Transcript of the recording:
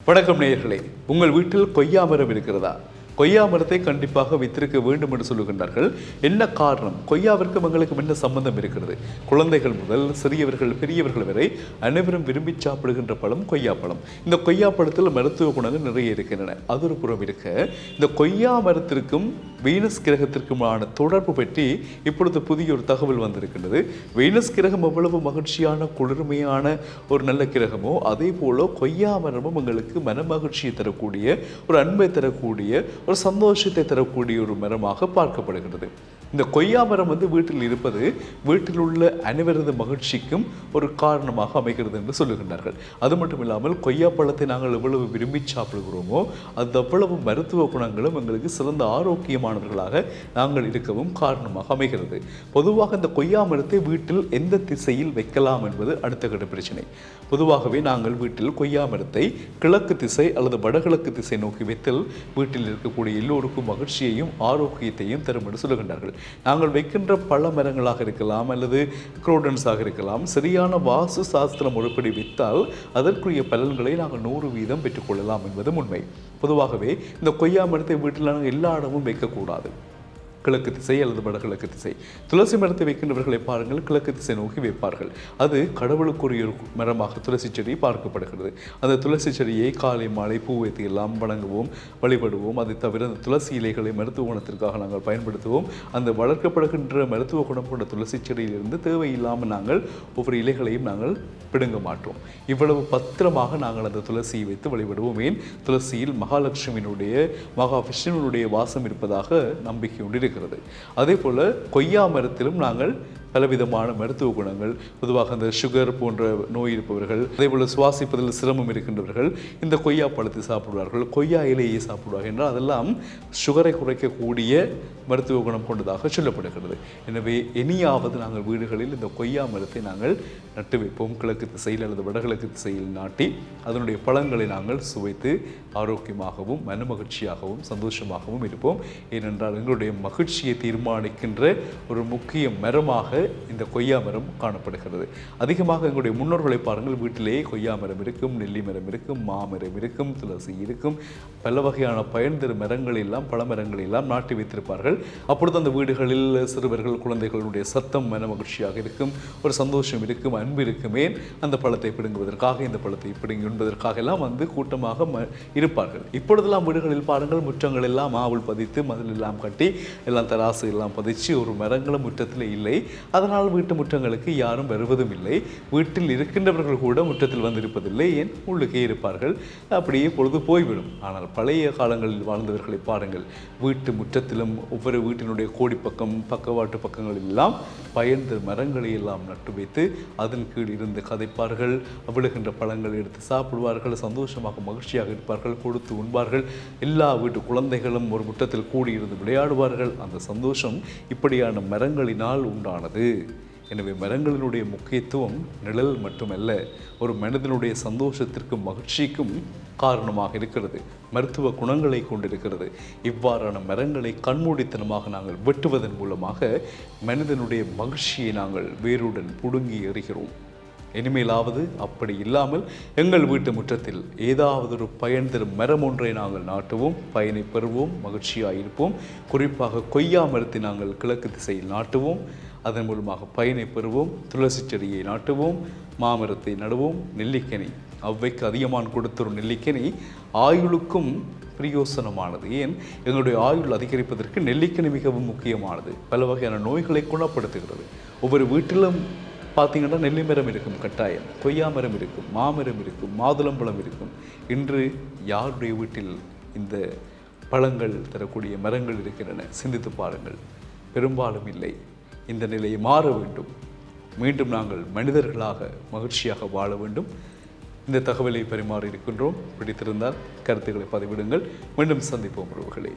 வணக்கம் நேயர்களே, உங்கள் வீட்டில் கொய்யா மரம் இருக்கிறதா? கொய்யா மரத்தை கண்டிப்பாக வைத்திருக்க வேண்டும் என்று சொல்லுகின்றார்கள். என்ன காரணம்? கொய்யாவிற்கும் எங்களுக்கும் என்ன சம்பந்தம் இருக்கிறது? குழந்தைகள் முதல் சிறியவர்கள் பெரியவர்கள் வரை அனைவரும் விரும்பி சாப்பிடுகின்ற பழம் கொய்யா பழம். இந்த கொய்யா பழத்தில் மருத்துவ குணங்கள் நிறைய இருக்கின்றன. அது ஒரு புறம் இருக்க, இந்த கொய்யா மரத்திற்கும் வீனஸ் கிரகத்திற்குமான தொடர்பு பற்றி இப்பொழுது புதிய ஒரு தகவல் வந்திருக்கின்றது. வீனஸ் கிரகம் எவ்வளவு மகிழ்ச்சியான குளிர்மையான ஒரு நல்ல கிரகமோ, அதே போல கொய்யா மரமும் எங்களுக்கு மன மகிழ்ச்சியை தரக்கூடிய, ஒரு அன்பை தரக்கூடிய, ஒரு சந்தோஷத்தை தரக்கூடிய ஒரு மரமாக பார்க்கப்படுகிறது. இந்த கொய்யா மரம் வீட்டில் இருப்பது வீட்டில் உள்ள அனைவரது மகிழ்ச்சிக்கும் ஒரு காரணமாக அமைகிறது என்று சொல்லுகின்றார்கள். அது மட்டும் இல்லாமல் கொய்யா பழத்தை நாங்கள் எவ்வளவு விரும்பி சாப்பிடுகிறோமோ அது அவ்வளவு மருத்துவ குணங்களும் எங்களுக்கு சிறந்த ஆரோக்கியமானவர்களாக நாங்கள் இருக்கவும் காரணமாக அமைகிறது. பொதுவாக இந்த கொய்யா மரத்தை வீட்டில் எந்த திசையில் வைக்கலாம் என்பது அடுத்த கட்ட பிரச்சனை. பொதுவாகவே நாங்கள் வீட்டில் கொய்யா மரத்தை கிழக்கு திசை அல்லது வடகிழக்கு திசை நோக்கி வைத்தல் வீட்டில் இருக்கக்கூடிய எல்லோருக்கும் மகிழ்ச்சியையும் ஆரோக்கியத்தையும் தரும் என்று சொல்லுகின்றார்கள். நாங்கள் வைக்கின்ற பல மரங்களாக இருக்கலாம் அல்லது குரோடன்ஸாக இருக்கலாம், சரியான வாஸ்து சாஸ்திரம் முறைப்படி வைத்தால் அதற்குரிய பலன்களை நாங்கள் 100% பெற்றுக்கொள்ளலாம் என்பதும் உண்மை. பொதுவாகவே இந்த கொய்யா மரத்தை வீட்டில் நாங்கள் எல்லா இடமும் வைக்கக்கூடாது. கிழக்கு திசை அல்லது வடகிழக்கு திசை. துளசி மரத்தை வைக்கின்றவர்களை பாருங்கள், கிழக்கு திசை நோக்கி வைப்பார்கள். அது கடவுளுக்குரிய மரமாக துளசி செடி பார்க்கப்படுகிறது. அந்த துளசி செடியை காலை மாலை பூ வைத்து எல்லாம் வணங்குவோம், வழிபடுவோம். அதை தவிர அந்த துளசி இலைகளை மருத்துவ குணத்திற்காக நாங்கள் பயன்படுத்துவோம். அந்த வளர்க்கப்படுகின்ற மருத்துவ குணம் கொண்ட துளசி செடியிலிருந்து தேவையில்லாமல் நாங்கள் ஒவ்வொரு இலைகளையும் நாங்கள் பிடுங்க மாட்டோம். இவ்வளவு பத்திரமாக நாங்கள் அந்த துளசியை வைத்து வழிபடுவோம். ஏன்? துளசியில் மகாலட்சுமியினுடைய மகா விஷ்ணுவினுடைய வாசம் இருப்பதாக நம்பிக்கை உண்டு இருக்கிறது. அதே போல கொய்யா மரத்திலும் நாங்கள் பலவிதமான மருத்துவ குணங்கள், பொதுவாக அந்த சுகர் போன்ற நோய் இருப்பவர்கள், அதே போல சுவாசிப்பதில் சிரமம் இருக்கின்றவர்கள் இந்த கொய்யா பழத்தை சாப்பிடுவார்கள், கொய்யா இலையை சாப்பிடுவார்கள் என்றால் அதெல்லாம் சுகரை குறைக்கக்கூடிய மருத்துவ குணம் கொண்டதாக சொல்லப்படுகிறது. எனவே இனியாவது நாங்கள் வீடுகளில் இந்த கொய்யா மரத்தை நாங்கள் நட்டு வைப்போம். கிழக்கு திசையில் அல்லது வடகிழக்கு திசையில் நாட்டி அதனுடைய பழங்களை நாங்கள் சுவைத்து ஆரோக்கியமாகவும் மனமகிழ்ச்சியாகவும் சந்தோஷமாகவும் இருப்போம். ஏனென்றால் எங்களுடைய மகிழ்ச்சியை தீர்மானிக்கின்ற ஒரு முக்கிய மரமாக இந்த கொய்யா மரம் காணப்படுகிறது. அதிகமாக எங்களுடைய முன்னோர்களை பாருங்கள், வீட்டிலேயே கொய்யா மரம் இருக்கும், நெல்லி மரம் இருக்கும், மாமரம் இருக்கும், துளசி இருக்கும், பல வகையான பயன் தரும் மரங்கள் எல்லாம் பல மரங்கள் எல்லாம் நாட்டி வைத்திருப்பார்கள். அப்பொழுது அந்த வீடுகளில் சிறுவர்கள் குழந்தைகளுடைய சத்தம் மன மகிழ்ச்சியாக இருக்கும், ஒரு சந்தோஷம் இருக்கும், அன்பு இருக்குமே. அந்த பழத்தை பிடுங்குவதற்காக, இந்த பழத்தை பிடுங்கி உண்பதற்காக எல்லாம் கூட்டமாக இருப்பார்கள். இப்பொழுதெல்லாம் வீடுகளில் பாருங்கள், முற்றங்கள் எல்லாம் மாவுள் பதித்து மதில் எல்லாம் கட்டி எல்லாம் தராசு எல்லாம் பதிச்சு ஒரு மரங்களும் முற்றத்தில் இல்லை. அதனால் வீட்டு முற்றங்களுக்கு யாரும் வருவதும் இல்லை. வீட்டில் இருக்கின்றவர்கள் கூட முற்றத்தில் வந்திருப்பதில்லை. ஏன்? உள்ளுக்கே இருப்பார்கள். அப்படியே பொழுது போய்விடும். ஆனால் பழைய காலங்களில் வாழ்ந்தவர்களை பாருங்கள், வீட்டு முற்றத்திலும் ஒவ்வொரு வீட்டினுடைய கோடி பக்கம் பக்கவாட்டு பக்கங்களில் எல்லாம் பயந்த மரங்களை எல்லாம் நட்டு வைத்து அதன் கீழ் இருந்து கதைப்பார்கள், விழுகின்ற பழங்களை எடுத்து சாப்பிடுவார்கள், சந்தோஷமாக மகிழ்ச்சியாக இருப்பார்கள், கொடுத்து உண்பார்கள். எல்லா வீட்டு குழந்தைகளும் ஒரு முற்றத்தில் கூடியிருந்து விளையாடுவார்கள். அந்த சந்தோஷம் இப்படியான மரங்களினால் உண்டானது. எனவே மரங்களினுடைய முக்கியத்துவம் நிழல் மட்டுமல்ல, ஒரு மனிதனுடைய சந்தோஷத்திற்கும் மகிழ்ச்சிக்கும் காரணமாக இருக்கிறது, மருத்துவ குணங்களை கொண்டிருக்கிறது. இவ்வாறான மரங்களை கண்மூடித்தனமாக நாங்கள் வெட்டுவதன் மூலமாக மனிதனுடைய மகிழ்ச்சியை நாங்கள் வேருடன் புடுங்கி எறிகிறோம். இனிமேலாவது அப்படி இல்லாமல் எங்கள் வீட்டு முற்றத்தில் ஏதாவது ஒரு பயன் தரும் மரம் ஒன்றை நாங்கள் நாட்டுவோம், பயனை பெறுவோம், மகிழ்ச்சியாக இருப்போம். குறிப்பாக கொய்யா மரத்தை நாங்கள் கிழக்கு திசையில் நாட்டுவோம், அதன் மூலமாக பயனை பெறுவோம். துளசி செடியை நாட்டுவோம், மாமரத்தை நடுவோம். நெல்லிக்கனி, அவ்வைக்கு அதிகமான கொடுத்தொரு நெல்லிக்கனி ஆயுளுக்கும் பிரயோசனமானது. ஏன்? எங்களுடைய ஆயுள் அதிகரிப்பதற்கு நெல்லிக்கனி மிகவும் முக்கியமானது. பல வகையான நோய்களை குணப்படுத்துகிறது. ஒவ்வொரு வீட்டிலும் பார்த்தீங்கன்னா நெல்லி மரம் இருக்கும், கட்டாயம் கொய்யா மரம் இருக்கும், மாமரம் இருக்கும், மாதுளம்பழம் இருக்கும். இன்று யாருடைய வீட்டில் இந்த பழங்கள் தரக்கூடிய மரங்கள் இருக்கின்றன? சிந்தித்து பாருங்கள். பெரும்பாலும் இல்லை. இந்த நிலையை மாற வேண்டும். மீண்டும் நாங்கள் மனிதர்களாக மகிழ்ச்சியாக வாழ வேண்டும். இந்த தகவலை பரிமாறி இருக்கின்றோம். பிடித்திருந்தால் கருத்துக்களை பதிவிடுங்கள். மீண்டும் சந்திப்போம் உறவுகளே.